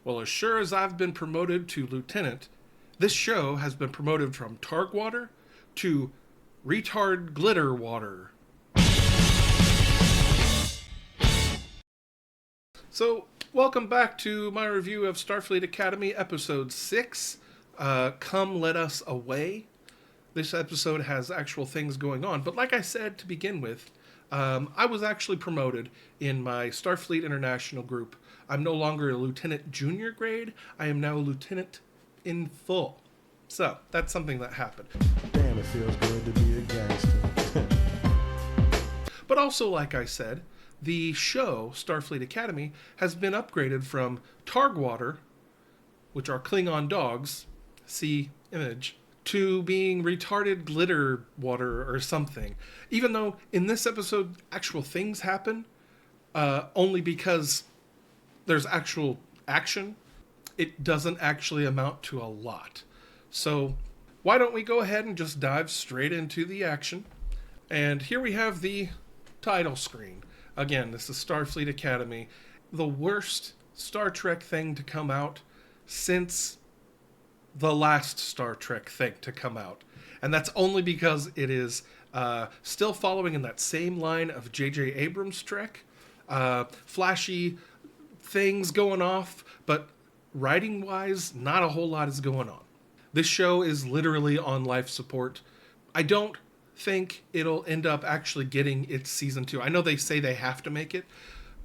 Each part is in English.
Well, as sure as I've been promoted to lieutenant, this show has been promoted from Targwater to retard glitter water. So, welcome back to my review of Starfleet Academy Episode 6, Come Let Us Away. This episode has actual things going on, but like I said to begin with, I was actually promoted in my Starfleet International group. I'm no longer a lieutenant junior grade, I am now a lieutenant in full. So, that's something that happened. Damn, it feels good to be a gangster. But also, like I said, the show, Starfleet Academy, has been upgraded from Targwater, which are Klingon dogs, see image, to being retarded glitter water or something. Even though in this episode actual things happen, only because there's actual action, it doesn't actually amount to a lot. So why don't we go ahead and just dive straight into the action? And here we have the title screen. Again, this is Starfleet Academy, the worst Star Trek thing to come out since the last Star Trek thing to come out. And that's only because it is still following in that same line of J.J. Abrams' Trek. Flashy things going off, but writing-wise, not a whole lot is going on. This show is literally on life support. I don't think it'll end up actually getting its season 2. I know they say they have to make it,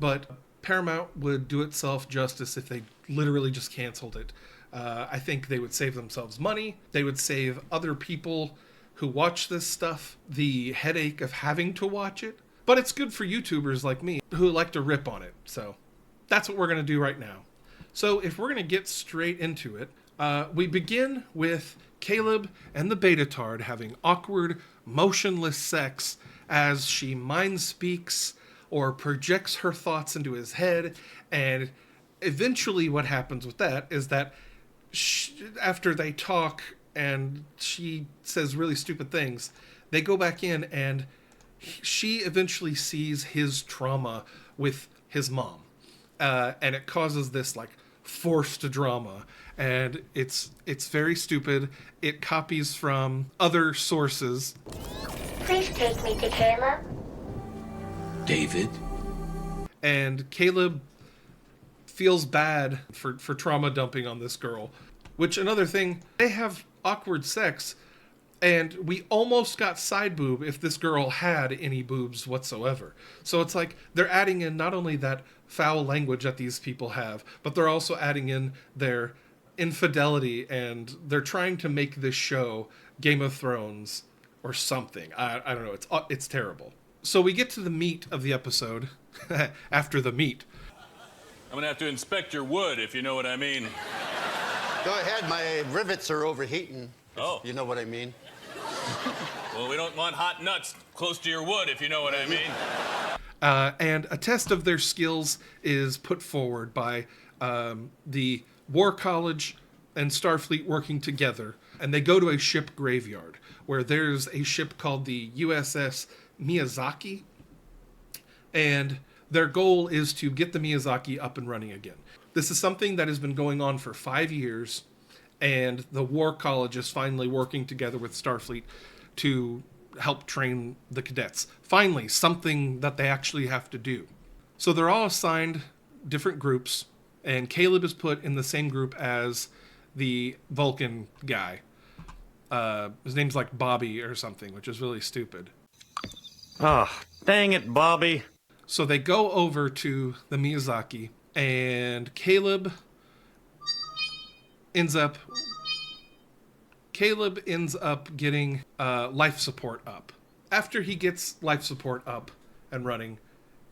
but Paramount would do itself justice if they literally just canceled it. I think they would save themselves money. They would save other people who watch this stuff the headache of having to watch it. But it's good for YouTubers like me who like to rip on it. So that's what we're going to do right now. So if we're going to get straight into it, we begin with Caleb and the Beta-Tard having awkward, motionless sex as she mind speaks or projects her thoughts into his head. And eventually what happens with that is that after they talk and she says really stupid things, they go back in and she eventually sees his trauma with his mom. And it causes this like forced drama. And it's very stupid. It copies from other sources. Please take me to Caleb. David? And Caleb feels bad for trauma dumping on this girl. Which, another thing, they have awkward sex, and we almost got side boob if this girl had any boobs whatsoever. So it's like they're adding in not only that foul language that these people have, but they're also adding in their infidelity, and they're trying to make this show Game of Thrones or something. I don't know. It's terrible. So we get to the meat of the episode after the meat. I'm gonna have to inspect your wood, if you know what I mean. Go ahead, my rivets are overheating. Oh. You know what I mean? Well, we don't want hot nuts close to your wood, if you know what I mean. And a test of their skills is put forward by the War College and Starfleet working together. And they go to a ship graveyard where there's a ship called the USS Miyazaki. And their goal is to get the Miyazaki up and running again. This is something that has been going on for 5 years, and the War College is finally working together with Starfleet to help train the cadets. Finally, something that they actually have to do. So they're all assigned different groups, and Caleb is put in the same group as the Vulcan guy. His name's like Bobby or something, which is really stupid. Oh, dang it, Bobby. So they go over to the Miyazaki, and Caleb ends up getting life support up. After he gets life support up and running,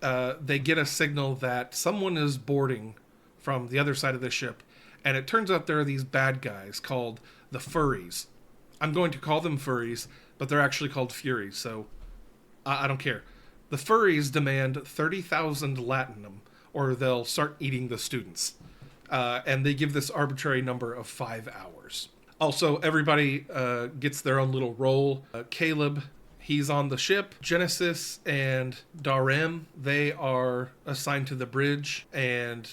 they get a signal that someone is boarding from the other side of the ship, and it turns out there are these bad guys called the Furries. I'm going to call them Furries, but they're actually called Furies, so I don't care. The Furries demand 30,000 Latinum, or they'll start eating the students. And they give this arbitrary number of 5 hours. Also, everybody gets their own little role. Caleb, he's on the ship. Genesis and Darem, they are assigned to the bridge. And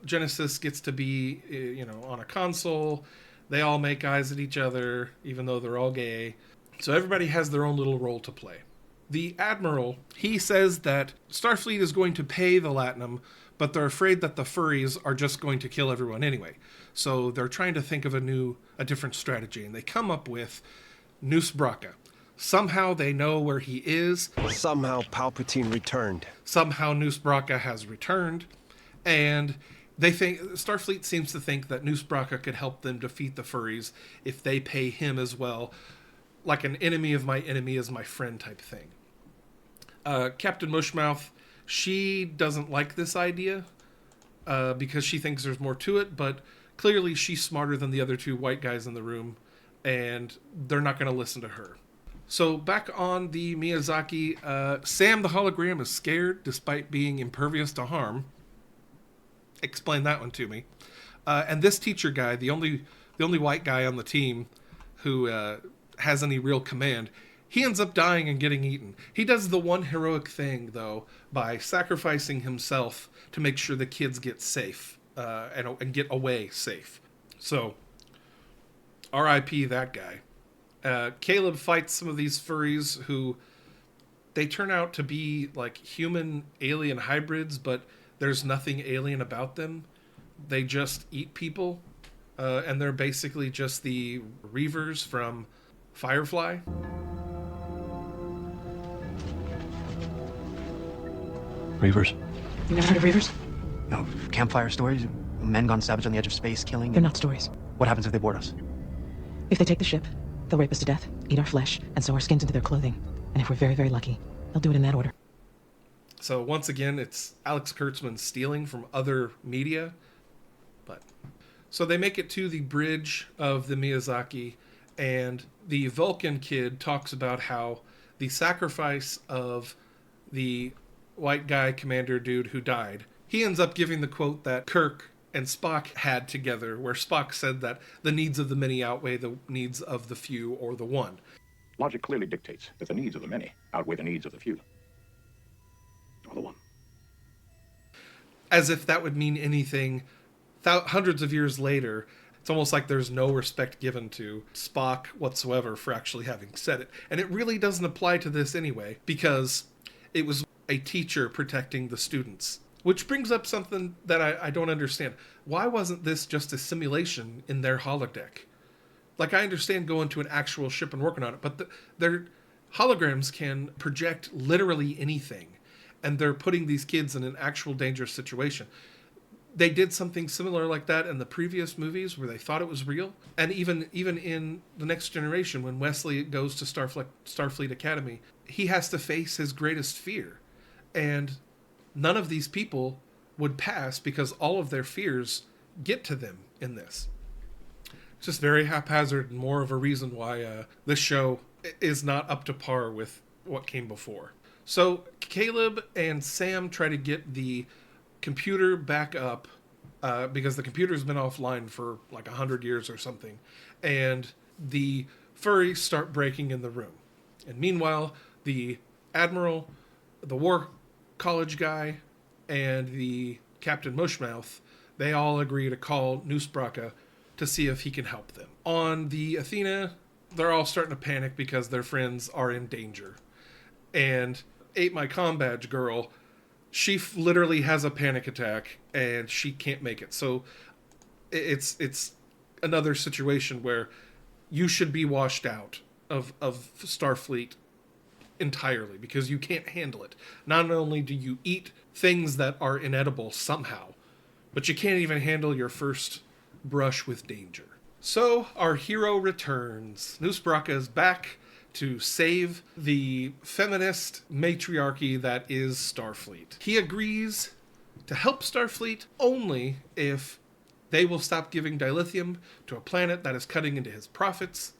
Genesis gets to be, on a console. They all make eyes at each other, even though they're all gay. So everybody has their own little role to play. The Admiral, he says that Starfleet is going to pay the Latinum, but they're afraid that the furries are just going to kill everyone anyway. So they're trying to think of a different strategy, and they come up with Noose Braca. Somehow they know where he is. Somehow Palpatine returned. Somehow Noose Braca has returned, and they think Starfleet seems to think that Noose Braca could help them defeat the furries if they pay him as well, like an enemy of my enemy is my friend type thing. Captain Mushmouth, she doesn't like this idea because she thinks there's more to it, but clearly she's smarter than the other two white guys in the room, and they're not going to listen to her. So back on the Miyazaki, Sam the hologram is scared despite being impervious to harm. Explain that one to me. And this teacher guy, the only white guy on the team who has any real command, he ends up dying and getting eaten. He does the one heroic thing, though, by sacrificing himself to make sure the kids get safe and get away safe. So, R.I.P. that guy. Caleb fights some of these furries who they turn out to be like human alien hybrids, but there's nothing alien about them. They just eat people, and they're basically just the Reavers from Firefly. Reavers? You never heard of Reavers? No, campfire stories? Men gone savage on the edge of space, killing? They're not stories. What happens if they board us? If they take the ship, they'll rape us to death, eat our flesh, and sew our skins into their clothing. And if we're very, very lucky, they'll do it in that order. So once again, it's Alex Kurtzman stealing from other media. So they make it to the bridge of the Miyazaki, and the Vulcan kid talks about how the sacrifice of the white guy commander dude who died, he ends up giving the quote that Kirk and Spock had together, where Spock said that the needs of the many outweigh the needs of the few or the one. Logic clearly dictates that the needs of the many outweigh the needs of the few. Or the one. As if that would mean anything hundreds of years later. It's almost like there's no respect given to Spock whatsoever for actually having said it. And it really doesn't apply to this anyway, because it was a teacher protecting the students. Which brings up something that I don't understand. Why wasn't this just a simulation in their holodeck? Like, I understand going to an actual ship and working on it, but their holograms can project literally anything. And they're putting these kids in an actual dangerous situation. They did something similar like that in the previous movies where they thought it was real. And even in The Next Generation, when Wesley goes to Starfleet Academy, he has to face his greatest fear. And none of these people would pass because all of their fears get to them in this. It's just very haphazard and more of a reason why this show is not up to par with what came before. So Caleb and Sam try to get the computer back up because the computer's been offline for like 100 years or something, and the furries start breaking in the room. And meanwhile, the Admiral, the War College guy, and the Captain Mushmouth, they all agree to call Noose Braca to see if he can help them. On the Athena, they're all starting to panic because their friends are in danger. And Ate My Com Badge girl, she literally has a panic attack and she can't make it. So it's another situation where you should be washed out of Starfleet entirely because you can't handle it. Not only do you eat things that are inedible somehow, but you can't even handle your first brush with danger. So our hero returns. Noose Braca is back to save the feminist matriarchy that is Starfleet. He agrees to help Starfleet only if they will stop giving dilithium to a planet that is cutting into his profits.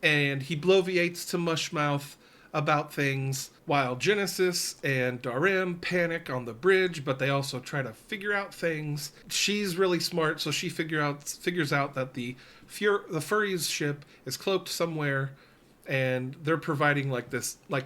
And he bloviates to Mushmouth about things while Genesis and Darim panic on the bridge, but they also try to figure out things. She's really smart, so she figures out that the furries ship is cloaked somewhere, and they're providing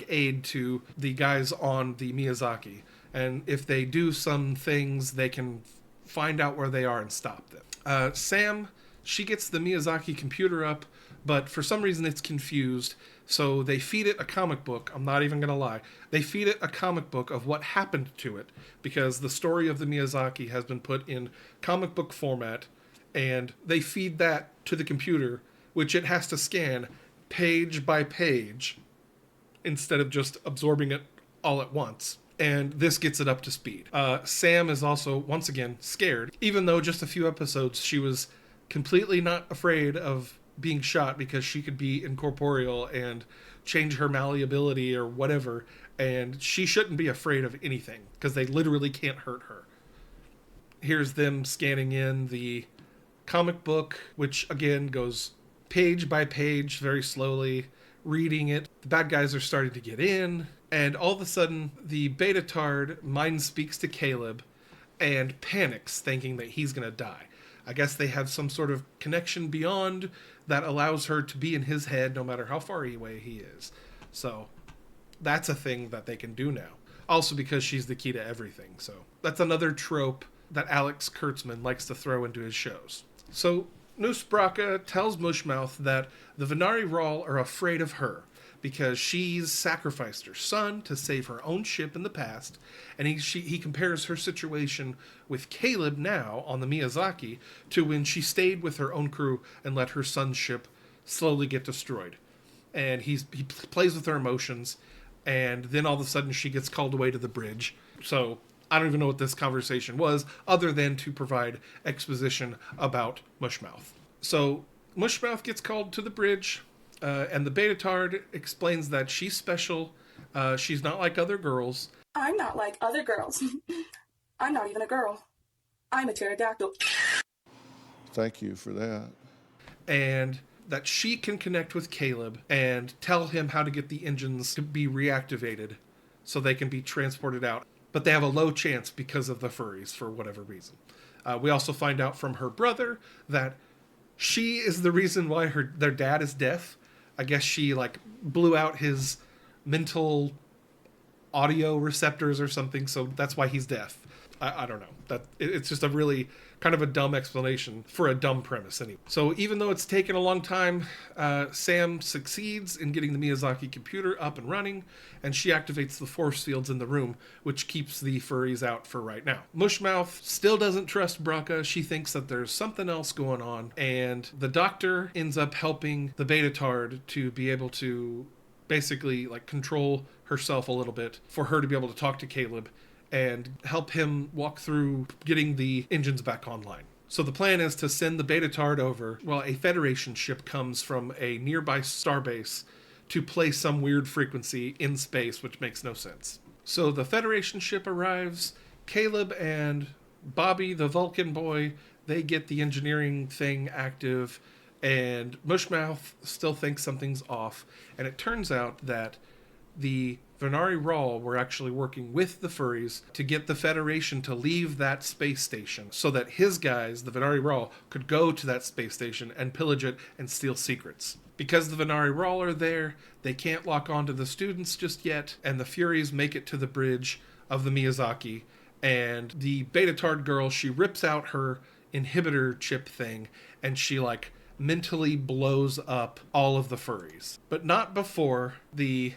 aid to the guys on the Miyazaki. And if they do some things, they can find out where they are and stop them. Sam, she gets the Miyazaki computer up, but for some reason it's confused. So they feed it a comic book. I'm not even going to lie. They feed it a comic book of what happened to it, because the story of the Miyazaki has been put in comic book format, and they feed that to the computer, which it has to scan page by page instead of just absorbing it all at once. And this gets it up to speed. Sam is also, once again, scared. Even though just a few episodes, she was completely not afraid of being shot because she could be incorporeal and change her malleability or whatever. And she shouldn't be afraid of anything because they literally can't hurt her. Here's them scanning in the comic book, which again goes page by page very slowly, reading it. The bad guys are starting to get in, and all of a sudden the beta tard mind speaks to Caleb and panics, thinking that he's going to die. I guess they have some sort of connection beyond that allows her to be in his head no matter how far away he is. So that's a thing that they can do now. Also because she's the key to everything. So that's another trope that Alex Kurtzman likes to throw into his shows. So Nusbraka tells Mushmouth that the Venari Rawl are afraid of her because she's sacrificed her son to save her own ship in the past, and he compares her situation with Caleb now on the Miyazaki to when she stayed with her own crew and let her son's ship slowly get destroyed. And he plays with her emotions, and then all of a sudden she gets called away to the bridge. So I don't even know what this conversation was, other than to provide exposition about Mushmouth. So Mushmouth gets called to the bridge, and the beta tard explains that she's special. She's not like other girls. I'm not like other girls. I'm not even a girl. I'm a pterodactyl. Thank you for that. And that she can connect with Caleb and tell him how to get the engines to be reactivated so they can be transported out. But they have a low chance because of the furries for whatever reason. We also find out from her brother that she is the reason why their dad is deaf. I guess she blew out his mental audio receptors or something, so that's why he's deaf. I don't know. It's just a really kind of a dumb explanation for a dumb premise anyway. So even though it's taken a long time, Sam succeeds in getting the Miyazaki computer up and running, and she activates the force fields in the room, which keeps the furries out for right now. Mushmouth still doesn't trust Braca. She thinks that there's something else going on, and the doctor ends up helping the beta tard to be able to basically control herself a little bit for her to be able to talk to Caleb and help him walk through getting the engines back online. So the plan is to send the beta tard over while a Federation ship comes from a nearby starbase to play some weird frequency in space, which makes no sense. So the Federation ship arrives. Caleb and Bobby, the Vulcan boy, they get the engineering thing active, and Mushmouth still thinks something's off. And it turns out that the Venari Rawl were actually working with the furries to get the Federation to leave that space station so that his guys, the Venari Rawl, could go to that space station and pillage it and steal secrets. Because the Venari Rawl are there, they can't lock onto the students just yet, and the Furies make it to the bridge of the Miyazaki, and the beta tard girl, she rips out her inhibitor chip thing, and she mentally blows up all of the furries. But not before the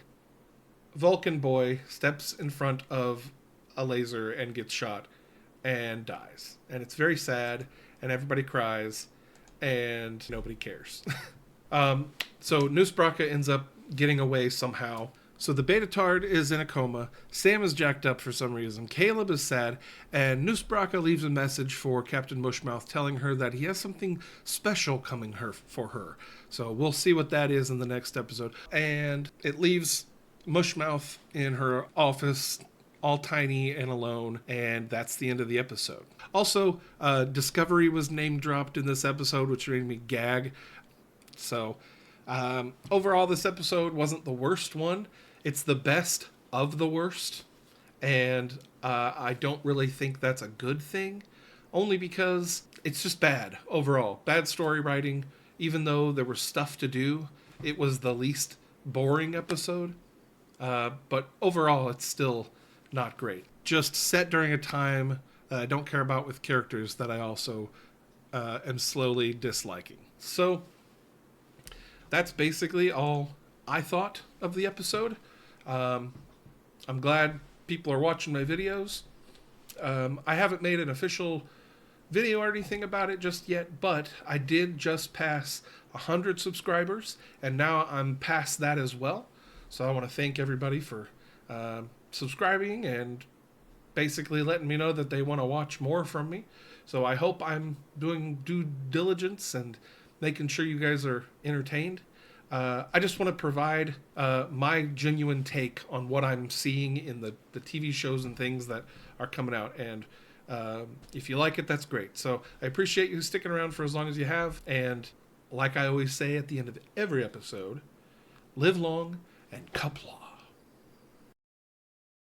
Vulcan boy steps in front of a laser and gets shot and dies. And it's very sad, and everybody cries, and nobody cares. So Nusbraka ends up getting away somehow. So the beta tard is in a coma. Sam is jacked up for some reason. Caleb is sad, and Nusbraka leaves a message for Captain Mushmouth telling her that he has something special coming for her. So we'll see what that is in the next episode. And it leaves Mushmouth in her office, all tiny and alone, and that's the end of the episode. Also, Discovery was name dropped in this episode, which made me gag. So, overall, this episode wasn't the worst one. It's the best of the worst, and I don't really think that's a good thing, only because it's just bad overall. Bad story writing. Even though there was stuff to do, it was the least boring episode. But overall, it's still not great. Just set during a time I don't care about with characters that I also am slowly disliking. So that's basically all I thought of the episode. I'm glad people are watching my videos. I haven't made an official video or anything about it just yet, but I did just pass 100 subscribers, and now I'm past that as well. So I want to thank everybody for subscribing and basically letting me know that they want to watch more from me. So I hope I'm doing due diligence and making sure you guys are entertained. I just want to provide my genuine take on what I'm seeing in the TV shows and things that are coming out. And if you like it, that's great. So I appreciate you sticking around for as long as you have. And like I always say at the end of every episode, live long and cup long.